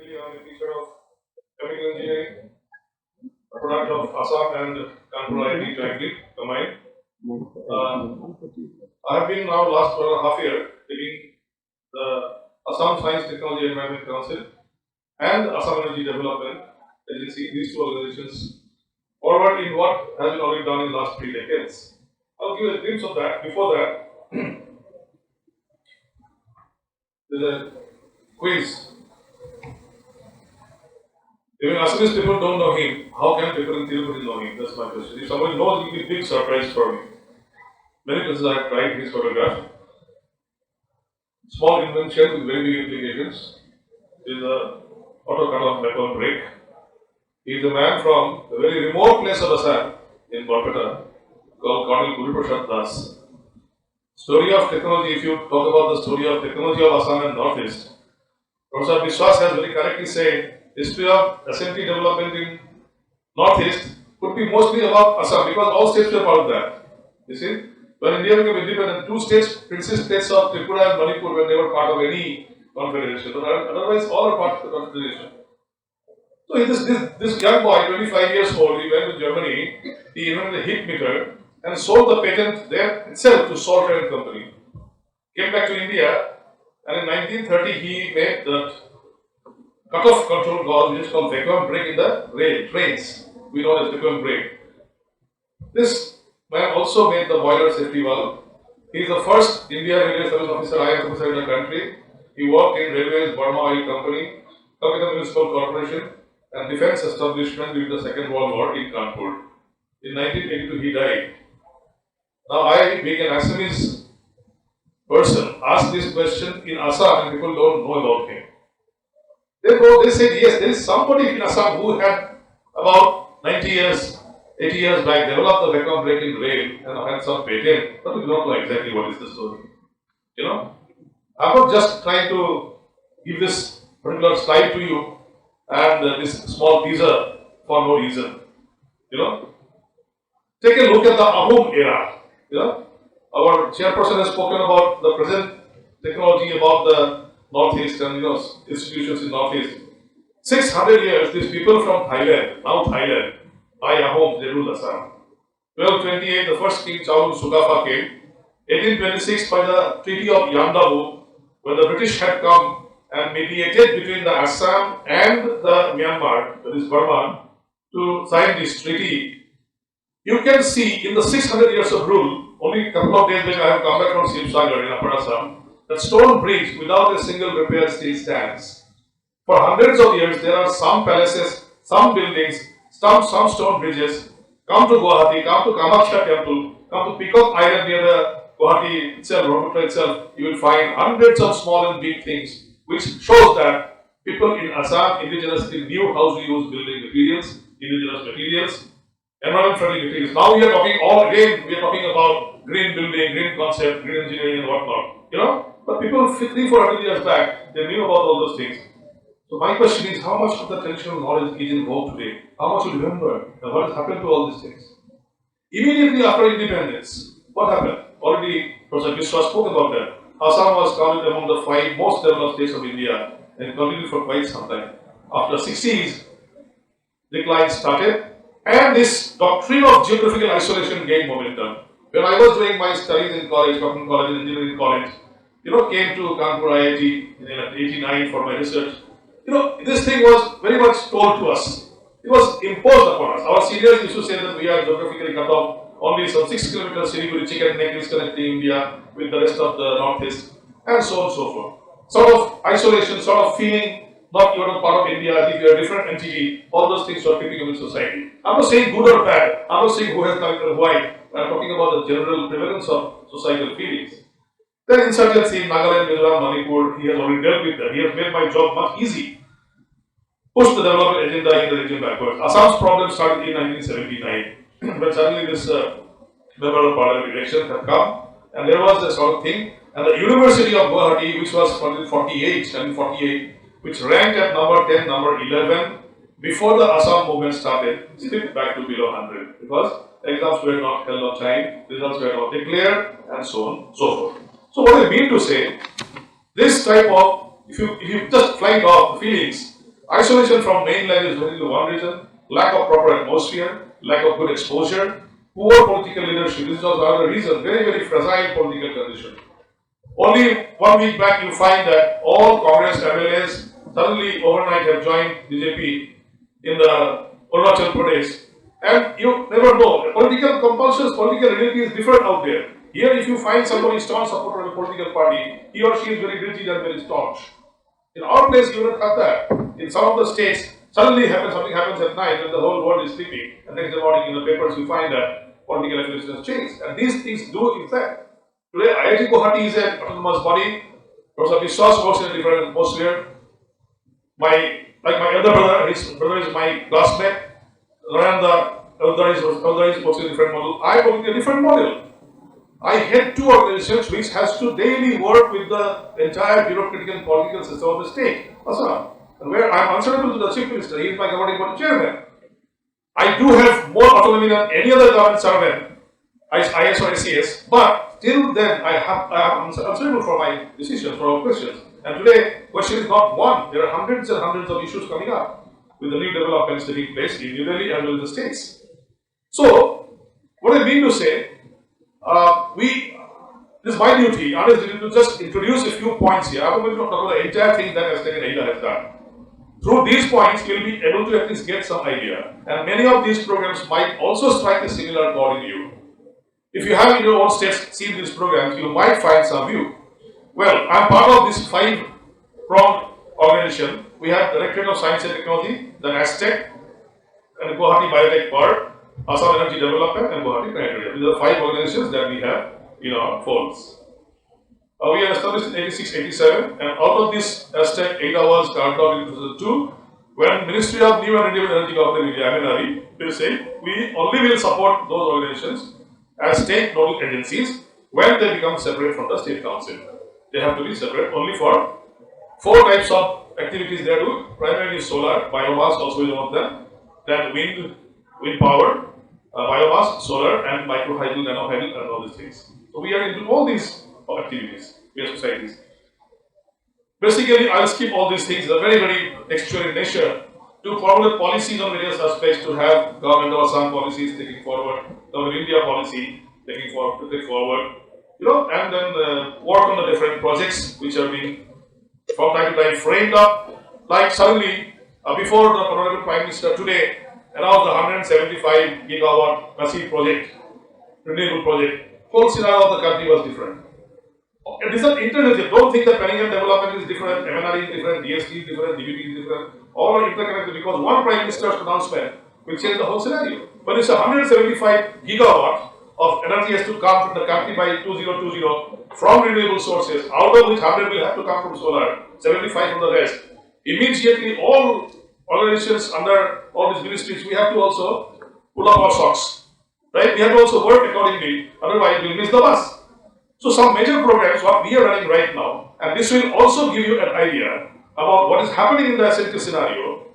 Basically, I'm a teacher of chemical engineering, a product of Assam and Kanpur IIT jointly combined. I have been now last 1.5 years leading the Assam Science Technology Environment Council and Assam Energy Development Agency, these two organizations, forward in what has been already done in the last 3 decades. I'll give a glimpse of that. Before that, there's a quiz. Even Assamese people don't know him, how can people in Tirupati know him? That's my question. If somebody knows, it will be a big surprise for me. Many places I have tried his photograph. Small invention with very big implications. Is a auto cut-off metal brake. He is a man from a very remote place of Assam in Kolkata called Colonel Guru Prasad Das. Story of technology, if you talk about the story of technology of Assam and Northeast, Professor Vishwas has very correctly said, history of SMT development in Northeast could be mostly about Assam because all states were part of that. You see, when India became independent, two states, princess states of Tripura and Manipur were never part of any confederation. But otherwise, all are part of the confederation. So this young boy, 25 years old, he went to Germany, he invented a heat meter and sold the patent there itself to Salter and Company. Came back to India, and in 1930 he made the cut-off control gauge, which is called vacuum brake in the trains. We know as vacuum brake. This man also made the boiler safety valve. He is the first Indian Railway Service officer, IAS officer in the country. He worked in Railways, Burma Oil Company, Calcutta Municipal Corporation, and defense establishment during the Second World War in Kanpur. In 1982, he died. Now, I, being an Assamese person, asked this question in Assam, and people don't know about him. They said, yes, there is somebody in Assam who had about 90 years, 80 years back developed the vacuum brake in rail and had some patent, but we do not know exactly what is the story. You know, I'm not just trying to give this particular slide to you and this small teaser for no reason. You know, take a look at the Ahom era. You know, our chairperson has spoken about the present technology about the Northeast and institutions in Northeast. 600 years, these people from Thailand, now Thailand, Ahom, they ruled Assam. 1228, the first king Chaulu Sugafa came. 1826, by the Treaty of Yandabu, when the British had come and mediated between the Assam and the Myanmar, that is Burma, to sign this treaty. You can see in the 600 years of rule, only a couple of days later I have come back from Simsagar in Upper Assam, that stone bridge without a single repair still stands. For hundreds of years, there are some palaces, some buildings, some stone bridges. Come to Guwahati, come to Kamakhya temple, come to Peacock Island near the Guwahati itself, Brahmaputra itself, you will find hundreds of small and big things, which shows that people in Assam indigenously knew how to use building materials, indigenous materials, environment friendly materials. Now we are talking we are talking about green building, green concept, green engineering and whatnot. But people 300-400 years back, they knew about all those things. So my question is, how much of the traditional knowledge is in vogue today? How much you remember? And what has happened to all these things? Immediately after independence, what happened? Already Professor Mishra spoke about that. Assam was counted among the 5 most developed states of India and continued for quite some time. After 60s, decline started and this doctrine of geographical isolation gained momentum. When I was doing my studies in college, Cotton College and Engineering College, came to Kanpur IIT in 1989 for my research. This thing was very much told to us. It was imposed upon us. Our seniors used to say that we are geographically cut off. Only some 6 kilometers Siliguri chicken neck is connecting India with the rest of the Northeast, and so on and so forth. Sort of isolation, sort of feeling not you are a part of India, if you are a different entity, all those things are keeping you in society. I'm not saying good or bad. I'm not saying who has done or why. I'm talking about the general prevalence of societal feelings. Then insurgency in Nagaland, Mizoram, Manipur, he has already dealt with that. He has made my job much easy. Pushed the development agenda in the region backwards. Assam's problem started in 1979, when suddenly this member of parliament election had come, and there was a sort of thing, and the University of Guwahati, which was 1948, which ranked at number 10, number 11, before the Assam movement started, slipped back to below 100, because exams were not held on time, results were not declared, and so on, so forth. So what I mean to say, this type of, if you just flight off feelings, Isolation from mainland is only one reason. Lack of proper atmosphere, lack of good exposure, poor political leadership. This is also another reason. Very, very fragile political condition. Only 1 week back, you find that all Congress MLAs suddenly overnight have joined BJP in the Arunachal Pradesh. And you never know. Political compulsions, political reality is different out there. Here, if you find somebody staunch supporter of a political party, he or she is very rigid and very staunch. In our place, you don't have that. In some of the states, suddenly something happens at night when the whole world is sleeping, and next morning in the papers you find that political affiliation has changed. And these things do, in fact. Today, IIT Guwahati is an autonomous body. Professor Mishra works in a different atmosphere. My elder brother, his brother is my classmate. Narendra, elder is works in a different model. I work in a different model. I head two organizations which has to daily work with the entire bureaucratic and political system of the state, Assam, and where I am answerable to the Chief Minister. He is my governing body chairman. I do have more autonomy than any other government servant, IS or SES, but till then I am answerable for my decisions, for our questions. And today, question is not one. There are hundreds and hundreds of issues coming up with the new developments taking place in New Delhi and in the states. So, what I mean to say, it is my duty, honest duty, to just introduce a few points here. I am going to talk about the entire thing that Aztec and AIDA has done. Through these points, you will be able to at least get some idea. And many of these programs might also strike a similar chord in you. If you have in your own states seen these programs, you might find some view. Well, I am part of this 5-pronged organization. We have Directorate of Science and Technology, the Aztec, and Guwahati Biotech Park, Assam Energy Development, and Guwahati Planetarium. These are 5 organizations that we have in our folds. We are established in 86-87, and out of this Aztec, 8 hours started out in 2002, when Ministry of New and Renewable Energy Government India, MNRE, they say we only will support those organizations as state nodal agencies when they become separate from the state council. They have to be separate only for 4 types of activities they do. Primarily solar, biomass also is one of them, then wind power, biomass, solar, and microhydel, nanohydel, and all these things. So we are into all these activities, we are societies. Basically, I'll skip all these things. They're very, very textual in nature. To formulate policies on various aspects, to have government of Assam policies taking forward, government India policy taking forward, to take forward, and then work on the different projects which are being from time to time framed up. Like suddenly, before the Honorable Prime Minister today announced the 175 gigawatt massive project, renewable project, whole scenario of the country was different. It is an internet. Don't think that planning and development is different, MNRE is different, DST is different, DBT is different. All are interconnected because one Prime Minister's announcement will change the whole scenario. But it's 175 gigawatt of energy has to come from the country by 2020 from renewable sources, out of which 100 will have to come from solar, 75 from the rest. Immediately, all organizations under all these ministries, we have to also pull up our socks. Right? We have to also work accordingly, otherwise we will miss the bus. So some major programs what we are running right now, and this will also give you an idea about what is happening in the SNT scenario.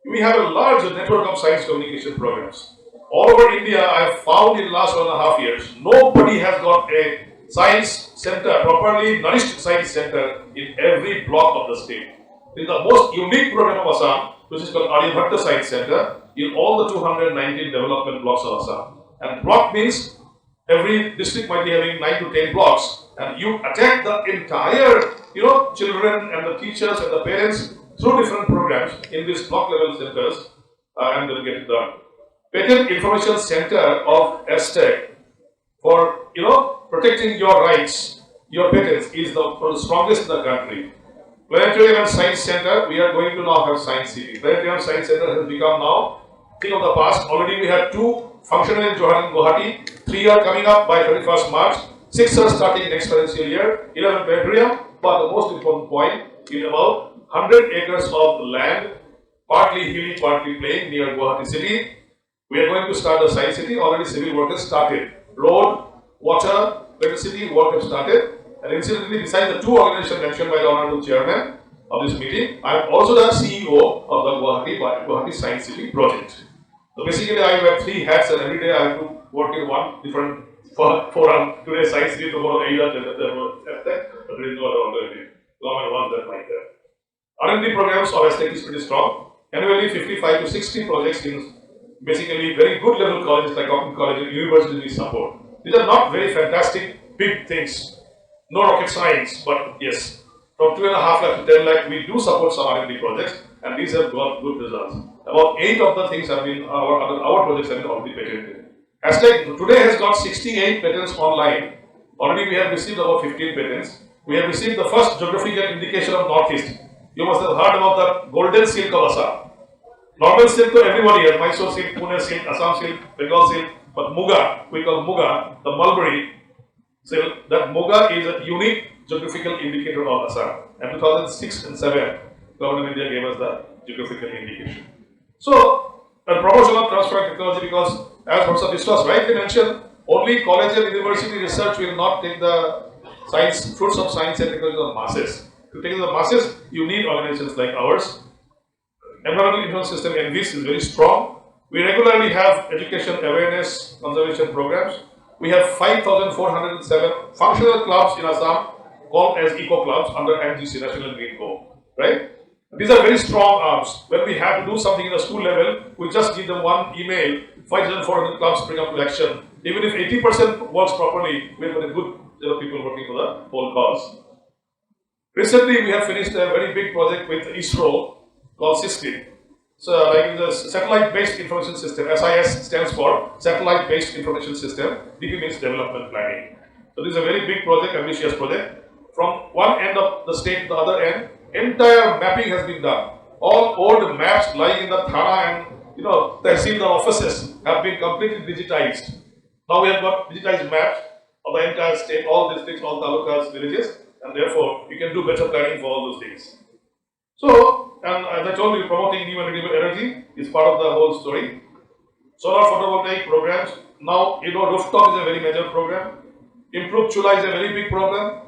We have a large network of science communication programs. All over India, I have found in the last 1.5 years, nobody has got a science center, properly nourished science center in every block of the state. It is the most unique program of Assam, which is called Aryabhatta Science Center, in all the 219 development blocks of Assam. And block means every district might be having 9 to 10 blocks, and you attack the entire, children and the teachers and the parents through different programs in these block level centers, and they'll get it done. Patent Information Center of Aztec for protecting your rights, your patents is the strongest in the country. Planetarium and Science Center, we are going to now have Science City. Planetarium Science Center has become now thing of the past. Already we have 2 functional in Guwahati, 3 are coming up by 31st March, 6 are starting next financial year, 11 planetarium, but the most important point is about 100 acres of land, partly hilly, partly plain near Guwahati city. We are going to start the Science City. Already civil work has started. Road, water, electricity work has started. And incidentally, besides the 2 organizations mentioned by the Honorable Chairman of this meeting, I am also the CEO of the Guwahati Science City project. So basically, I wear 3 hats, and every day I have to work in one different forum. Today, Science City, tomorrow, AIDA, but there is no other alternative. Government wants that like that. R&D programs of Aztec is pretty strong. Annually, 55 to 60 projects in basically very good level colleges like Open College and universities we support. These are not very fantastic big things, no rocket science, but yes, from 2.5 lakh to 10 lakh, we do support some R&D projects, and these have got good results. About 8 of the things have been our projects have been already patented. Hashtag today has got 68 patents online. Already we have received about 15 patents. We have received the first geographical indication of Northeast. You must have heard about the golden silk of Assam. Normal silk to everybody has Mysore silk, Pune silk, Assam silk, Bengal silk, but Muga, we call Muga, the mulberry silk, that Muga is a unique geographical indicator of Assam. And 2006 and 7, Government of India gave us the geographical indication. So, a promotion of transfer of technology, because as Prof. Mishra rightly mentioned, only college and university research will not take the science, fruits of science and technology to the masses. To take the masses, you need organizations like ours. Environmental information system (ENVIS) is very strong. We regularly have education awareness conservation programs. We have 5,407 functional clubs in Assam called as eco clubs under NGC, National Green Corps. Right? These are very strong arms. When we have to do something in a school level, we just give them one email. 5,400 clubs bring up to action. Even if 80% works properly, we have got a good people working for the whole cause. Recently, we have finished a very big project with ISRO called SISTIM. So, like the satellite-based information system, SIS stands for Satellite-Based Information System. DP means Development Planning. So, this is a very big project, ambitious project. From one end of the state to the other end, entire mapping has been done. All old maps lying in the Thana and Tehsil offices have been completely digitized. Now we have got digitized maps of the entire state, all districts, all talukas, villages, and therefore you can do better planning for all those things. So, and as I told you, promoting new and renewable energy is part of the whole story. Solar photovoltaic programs. Now, rooftop is a very major program. Improved Chula is a very big program.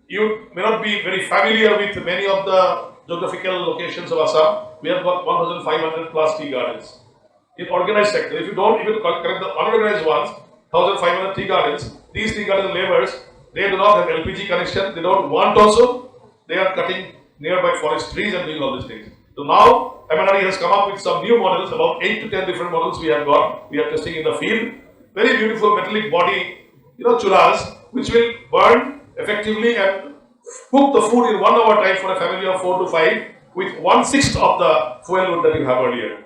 You may not be very familiar with many of the geographical locations of Assam. We have got 1,500 plus tea gardens. In organized sector, if you don't even correct the unorganized ones, 1,500 tea gardens, these tea garden laborers, they do not have LPG connection, they don't want also, they are cutting nearby forest trees and doing all these things. So now, MNRE has come up with some new models, about 8 to 10 different models we have got, we are testing in the field. Very beautiful metallic body, chulas, which will burn effectively and cook the food in 1 hour time for a family of 4 to 5 with 1/6 of the fuel wood that you have earlier.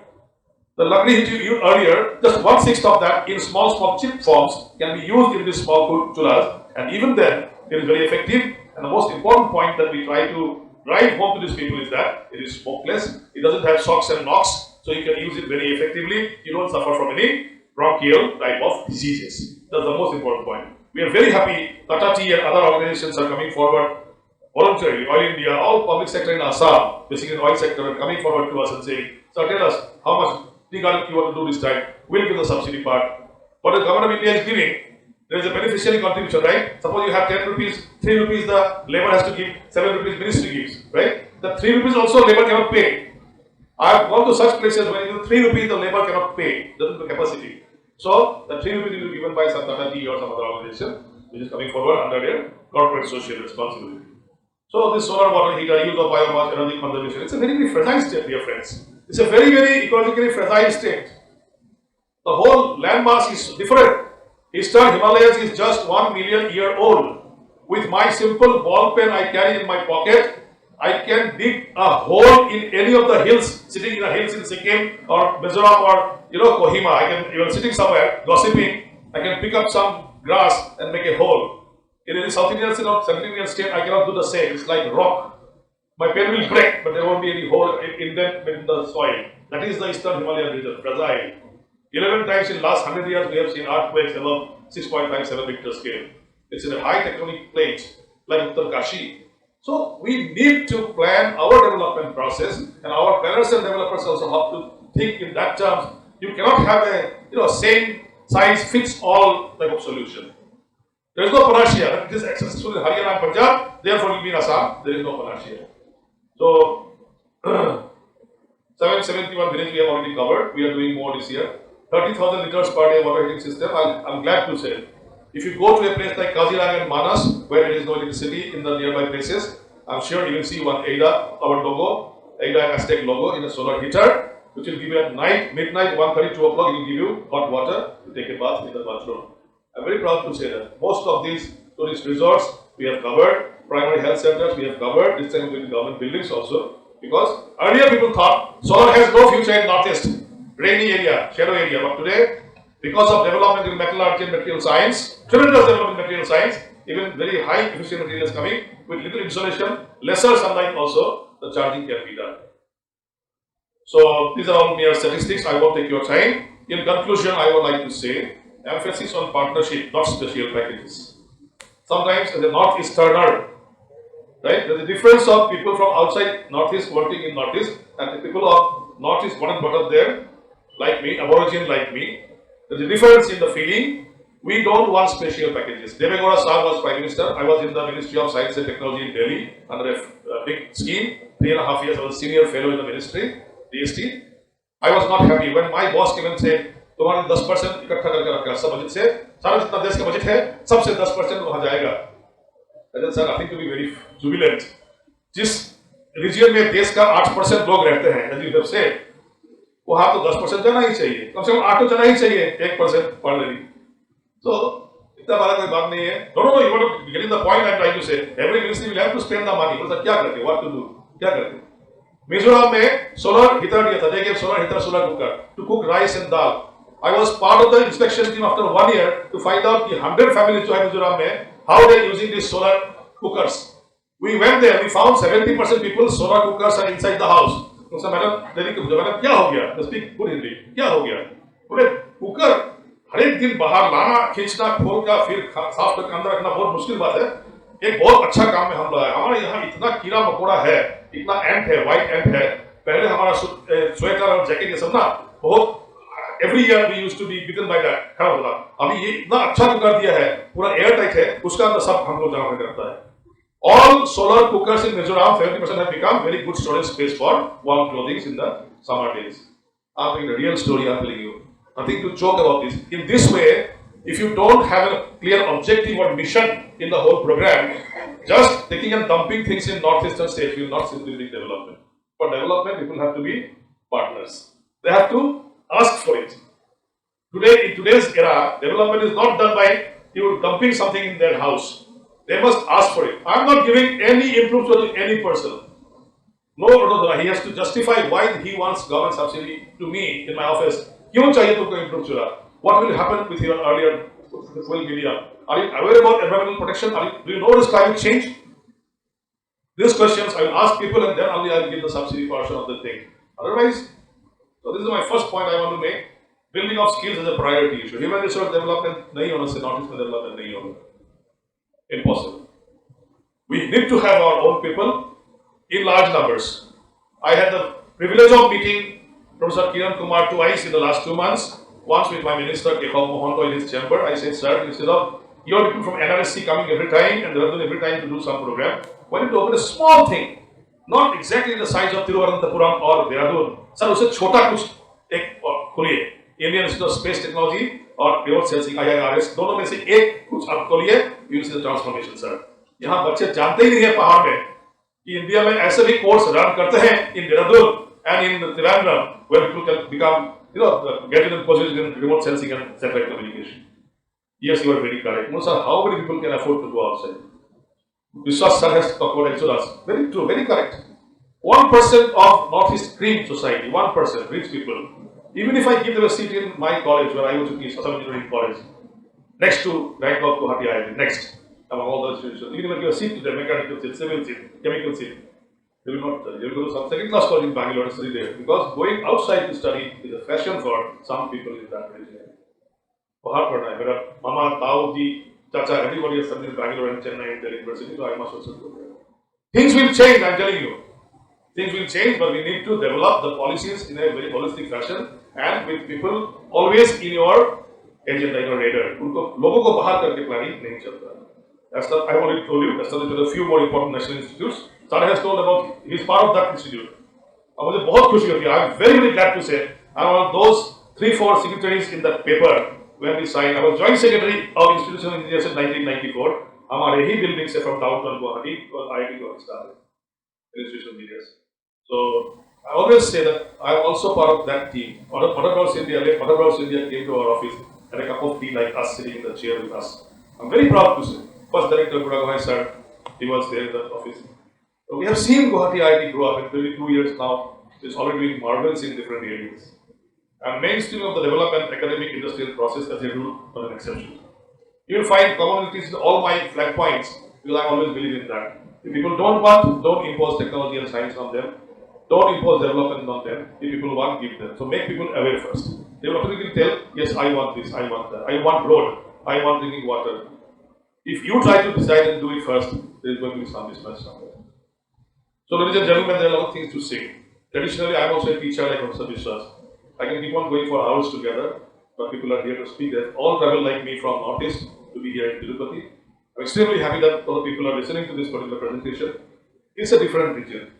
The luckily hit you earlier, just 1/6 of that in small chip forms can be used in these small food chulas, and even then it is very effective. And the most important point that we try to drive home to these people is that it is smokeless, it doesn't have SOx and NOx, so you can use it very effectively. You don't suffer from any bronchial type of diseases. That's the most important point. We are very happy Tata Tea and other organizations are coming forward voluntarily. Oil India, all public sector in Assam, basically the oil sector, are coming forward to us and saying, "Sir, tell us how much tea garden you want to do this time. We'll give the subsidy part." What the government of India is giving, there is a beneficiary contribution, right? Suppose you have 10 rupees, 3 rupees the labor has to give, 7 rupees ministry gives, right? The 3 rupees also labor cannot pay. I have gone to such places where even 3 rupees the labor cannot pay, doesn't have capacity. So the 3 rupees will be given by some Tata Tea or some other organization which is coming forward under their corporate social responsibility. So this solar water heater, use of biomass, energy conservation, it's a very, very fragile state, dear friends. It's a very, very ecologically fragile state. The whole land mass is different. Eastern Himalayas is just 1 million year old. With my simple ball pen I carry in my pocket, I can dig a hole in any of the hills, sitting in the hills in Sikkim or Mizoram or Kohima. I can, even sitting somewhere, gossiping, I can pick up some grass and make a hole. In any South Indian state or Central Indian state, I cannot do the same. It's like rock. My pen will break, but there won't be any hole in the soil. That is the Eastern Himalayan region, fragile. 11 times in last 100 years, we have seen earthquakes above 6.57 Richter scale. It's in a high tectonic plates, like Uttar Kashi. So we need to plan our development process, and our planners and developers also have to think in that terms. You cannot have a same size fits all type of solution. There is no panacea. It is successful in Haryana and Punjab, therefore it will be in Assam. There is no panacea. So 771 villages we have already covered. We are doing more this year. 30,000 liters per day water heating system. I'm glad to say, if you go to a place like Kaziranga and Manas, where there is no electricity in the nearby places, I'm sure you will see one AIDA, our logo, Aztec logo in a solar heater, which will give you at night, midnight, 1:30, 2 o'clock, it will give you hot water to take a bath in the bathroom. I'm very proud to say that most of these tourist resorts we have covered, primary health centers we have covered, this time with government buildings also, because earlier people thought solar has no future in Northeast, rainy area, shadow area, but today, because of development in metallurgy and material science, tremendous development in material science, even very high efficient materials coming with little insulation, lesser sunlight also, the charging can be done. So these are all mere statistics, I won't take your time. In conclusion, I would like to say, emphasis on partnership, not special packages. Sometimes as a Northeasterner, right, there's a difference of people from outside Northeast working in Northeast and the people of Northeast born and brought up there, like me, Aborigine like me. There's a difference in the feeling. We don't want special packages. Devegowda Sir was Prime Minister. I was in the Ministry of Science and Technology in Delhi under a big scheme. 3.5 years I was a senior fellow in the ministry, DST. I was not happy when my boss came and said, तुम्हारे 10% इकट्ठा करके रखा सब budget से, सारा जितना देश का बजट है, सबसे 10% वहाँ जाएगा. I said, sir, I think to be very jubilant. जिस रीजन में देश का 8% लोग रहते हैं, as you have said, वहाँ तो 10% जाना ही चाहिए. कम से कम 8 तो जाना ही चाहिए, 1% पढ़ लेनी. So इतना बड़ा कोई बात नहीं है. No, you want to get in the point I'm trying to say. Every ministry will have to spend the money. मतलब क्या करते? What to do? क्या करते? मिजोरम में सोलर हीटर दिया था. They gave solar heater, solar cooker to cook rice and dal. I was part of the inspection team after 1 year to find out the 100 families जो है मिजोरम में how they are using these solar cookers. We went there. We found 70% people solar cookers are inside the house. तो sir madam क्या हो गया? They speak good Hindi. क्या हो गया? बोले कुकर हर एक दिन बाहर लाना, खींचना, खोल का फिर साफ करके अंदर रखना बहुत मुश्किल बात है. एक बहुत अच्छा काम में हम लगाए. हमारे यहाँ इतना कीड़ा मकोड़ा है, इतना एंट है, व्हाइट एंट है. पहले हमारा स्वेटर और जैकेट ये सब ना बहुत every year we used to be bitten by that खराब होता. अभी ये इतना अच्छा कुकर दिया है, पूरा एयर टाइट है, उसका अंदर सब हम लोग जमा करता है. All solar cookers in Mizoram, 70% have become very good storage space for warm clothing in the summer days. I'm telling a real story. I'm telling you. Nothing to joke about this. In this way, if you don't have a clear objective or mission in the whole program, just taking and dumping things in northeastern states will not simply bring development. For development, people have to be partners. They have to ask for it. Today, in today's era, development is not done by you dumping something in their house. They must ask for it. I am not giving any improvement to any person. No, he has to justify why he wants government subsidy to me in my office. क्यों चाहिए तुमको improve चुरा? What will happen with your earlier 12 million? Are you aware about environmental protection? Do you know what is climate change? These questions I will ask people and then only I will give the subsidy portion of the thing. Otherwise, so this is my first point I want to make. Building of skills is a priority issue. Human resource development नहीं होना से northeast में development नहीं होगा. Impossible. We need to have our own people in large numbers. I had the privilege of meeting Professor Kumar twice in the last 2 months. Once with my minister Kekhom Mohanto in his chamber. I said, sir, instead of your people from NRSC coming every time and Dehradun every time to do some program, why don't you open a small thing? Not exactly the size of Tiruvananthapuram or Dehradun. Sir, उसे छोटा कुछ एक खोलिए. Indian Institute of Space Technology और Remote Sensing IIRS दोनों में से एक कुछ आप खोलिए. You will see the transformation, sir. यहाँ बच्चे जानते ही नहीं है पहाड़ में कि इंडिया में ऐसे भी कोर्स रन करते हैं in Dehradun and in Trivandrum where people can become, get in positions in remote sensing and satellite communication. Yes, you are very correct. No, sir, how many people can afford to go outside? Vishwas sir has talked about Exodus. Very true, very correct. 1% of Northeast green society, 1%, rich people. Even if I give them a seat in my college where I was in Assam Engineering College, next to Bangkok, Guwahati IIT, next among all the institutions, even if I give a seat to them, mechanical seat, civil seat, chemical seat, they will not, they will go to some second class college in Bangalore and study there. Because going outside to study is a fashion for some people in that region. Mama, Tao, Ji, Chacha, everybody has studied in Bangalore and Chennai and Delhi University, so I must also go there. Things will change, I am telling you. Things will change, but we need to develop the policies in a very holistic fashion and with people always in your agenda, in your radar. लोगों को बाहर करके planning नहीं चलता. I have already told you, established a few more important national institutes. Sir has told about, he is part of that institute. अब मुझे बहुत खुशी होती है. I am very, very glad to say, I am one of those 3-4 signatories in that paper when we signed. I was joint secretary of institutional engineers in 1994. हमारे ही building से from downtown Guwahati और IIT को started institutional engineers. So I always say that I am also part of that team. Mother India came to our office, had a cup of tea like us, sitting in the chair with us. I'm very proud to say. First director Budagawai sir, he was there in the office. So we have seen Guwahati IIT grow up in 22 years now. It's already doing marvels in different areas. And mainstream of the development academic industrial process as a rule for an exception. You will find commonalities in all my flag points because I always believe in that. If people don't want, don't impose technology and science on them. Don't impose development on them. If people want, give them. So make people aware first. They will automatically tell, yes, I want this, I want that, I want road, I want drinking water. If you try to decide and do it first, there is going to be some mismatch somewhere. So, ladies and gentlemen, there are a lot of things to say. Traditionally, I am also a teacher like Professor Mishra. I can keep on going for hours together, but people are here to speak. They all travel like me from Northeast to be here in Tirupati. I'm extremely happy that all the people are listening to this particular presentation. It's a different region.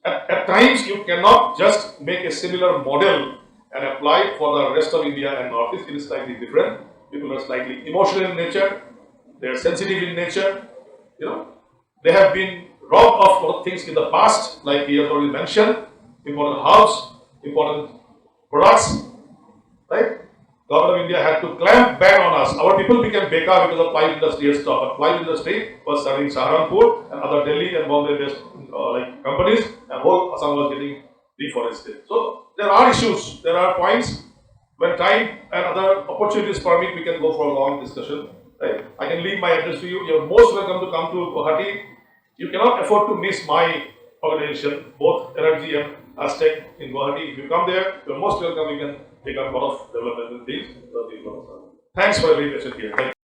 At times, you cannot just make a similar model and apply it for the rest of India and Northeast. It is slightly different. People are slightly emotional in nature. They are sensitive in nature. They have been robbed of a lot of things in the past, like he has already mentioned, important house, important products, right? Government of India had to clamp ban on us. Our people became bekar because of plywood industry has stopped. But plywood industry was serving Saharanpur and other Delhi and Bombay based companies, and whole Assam was getting deforested. So there are issues, there are points. When time and other opportunities permit, we can go for a long discussion. Right? I can leave my address to you. You are most welcome to come to Guwahati. You cannot afford to miss my organization, both Energy and Aztec in Guwahati. If you come there, you are most welcome. You can take up a lot of developmental things. Thanks for every patient here. Thank you.